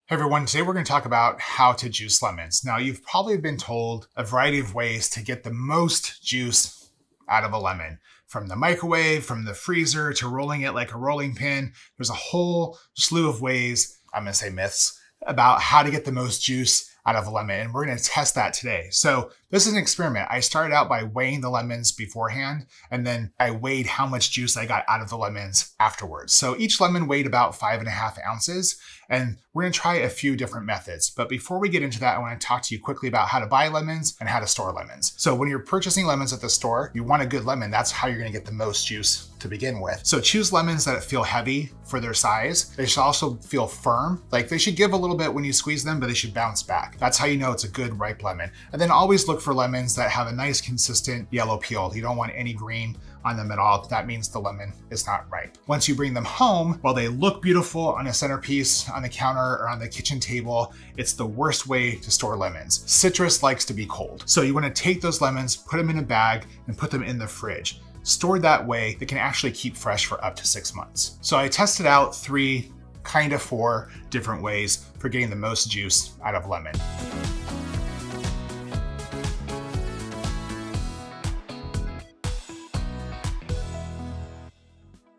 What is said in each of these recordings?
Hey everyone, today we're going to talk about how to juice lemons. Now, you've probably been told a variety of ways to get the most juice out of a lemon. From the microwave, from the freezer, to rolling it like a rolling pin. There's a whole slew of ways, I'm going to say myths, about how to get the most juice out of a lemon, and we're going to test that today. So this is an experiment. I started out by weighing the lemons beforehand, and then I weighed how much juice I got out of the lemons afterwards. So each lemon weighed about 5.5 ounces, and we're going to try a few different methods. But before we get into that, I want to talk to you quickly about how to buy lemons and how to store lemons. So when you're purchasing lemons at the store, you want a good lemon. That's how you're going to get the most juice to begin with. So choose lemons that feel heavy for their size. They should also feel firm. Like they should give a little bit when you squeeze them, but they should bounce back. That's how you know it's a good ripe lemon. And then always look for lemons that have a nice consistent yellow peel. You don't want any green on them at all. That means the lemon is not ripe. Once you bring them home, while they look beautiful on a centerpiece, on the counter, or on the kitchen table, it's the worst way to store lemons. Citrus likes to be cold. So you want to take those lemons, put them in a bag, and put them in the fridge. Stored that way, they can actually keep fresh for up to 6 months. So I tested out four different ways for getting the most juice out of lemon.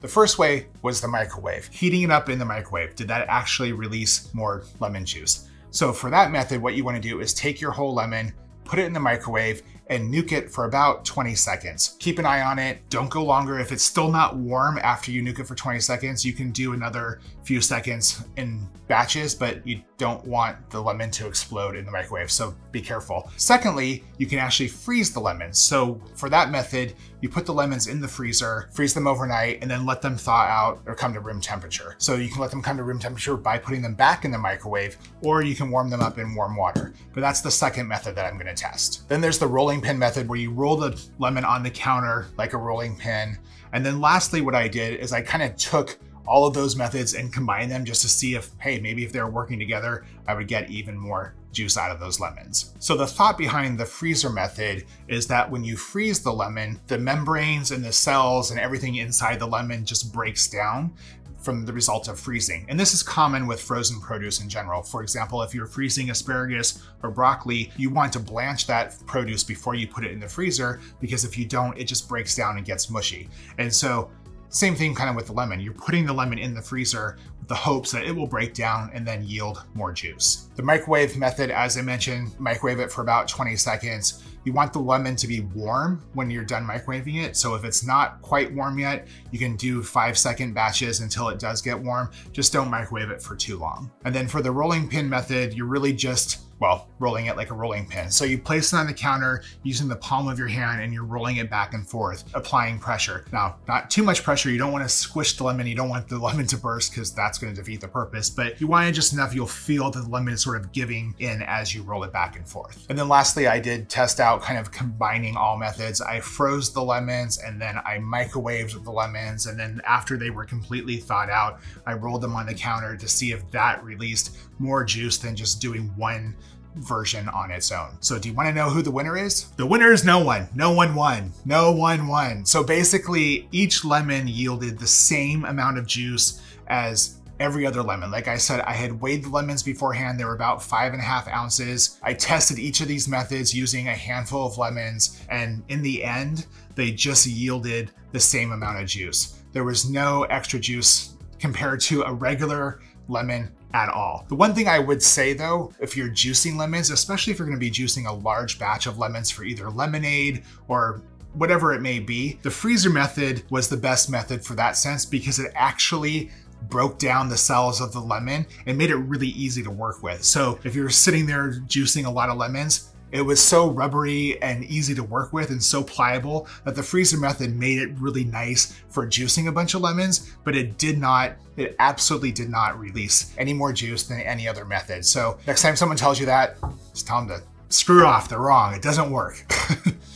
The first way was the microwave. Heating it up in the microwave. Did that actually release more lemon juice? So for that method, what you want to do is take your whole lemon, put it in the microwave, and nuke it for about 20 seconds. Keep an eye on it. Don't go longer. If it's still not warm after you nuke it for 20 seconds, you can do another few seconds in batches, but you don't want the lemon to explode in the microwave, so be careful. Secondly, you can actually freeze the lemons. So for that method, you put the lemons in the freezer, freeze them overnight, and then let them thaw out or come to room temperature. So you can let them come to room temperature by putting them back in the microwave, or you can warm them up in warm water. But that's the second method that I'm going to test. Then there's the rolling pin method, where you roll the lemon on the counter like a rolling pin. And then lastly, what I did is I kind of took all of those methods and combined them just to see if, hey, maybe if they're working together, I would get even more juice out of those lemons. So the thought behind the freezer method is that when you freeze the lemon, the membranes and the cells and everything inside the lemon just breaks down from the result of freezing. And this is common with frozen produce in general. For example, if you're freezing asparagus or broccoli, you want to blanch that produce before you put it in the freezer, because if you don't, it just breaks down and gets mushy. And so same thing kind of with the lemon. You're putting the lemon in the freezer with the hopes that it will break down and then yield more juice. The microwave method, as I mentioned, microwave it for about 20 seconds. You want the lemon to be warm when you're done microwaving it. So if it's not quite warm yet, you can do 5-second batches until it does get warm. Just don't microwave it for too long. And then for the rolling pin method, you're really just, well, rolling it like a rolling pin. So you place it on the counter using the palm of your hand, and you're rolling it back and forth, applying pressure. Now, not too much pressure. You don't want to squish the lemon. You don't want the lemon to burst, because that's going to defeat the purpose. But you want it just enough you'll feel that the lemon is sort of giving in as you roll it back and forth. And then lastly, I did test out kind of combining all methods. I froze the lemons, and then I microwaved the lemons. And then after they were completely thawed out, I rolled them on the counter to see if that released more juice than just doing one version on its own. So do you want to know who the winner is? The winner is no one. No one won. No one won. So basically, each lemon yielded the same amount of juice as every other lemon. Like I said, I had weighed the lemons beforehand. They were about 5.5 ounces. I tested each of these methods using a handful of lemons, and in the end, they just yielded the same amount of juice. There was no extra juice compared to a regular lemon at all. The one thing I would say though, if you're juicing lemons, especially if you're going to be juicing a large batch of lemons for either lemonade or whatever it may be, the freezer method was the best method for that sense, because it actually broke down the cells of the lemon and made it really easy to work with. So if you're sitting there juicing a lot of lemons, it was so rubbery and easy to work with and so pliable that the freezer method made it really nice for juicing a bunch of lemons, but it absolutely did not release any more juice than any other method. So next time someone tells you that, just tell them to screw off, they're wrong, it doesn't work.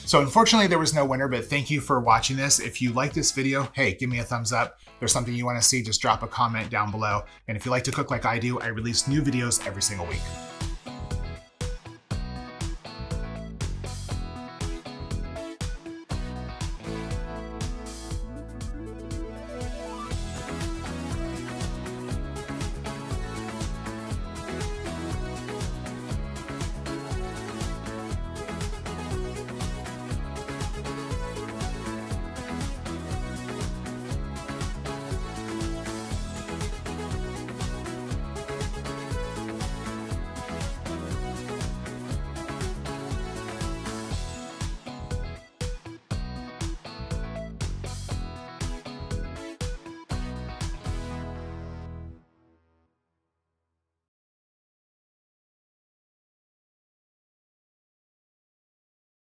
So unfortunately there was no winner, but thank you for watching this. If you like this video, hey, give me a thumbs up. If there's something you want to see, just drop a comment down below. And if you like to cook like I do, I release new videos every single week.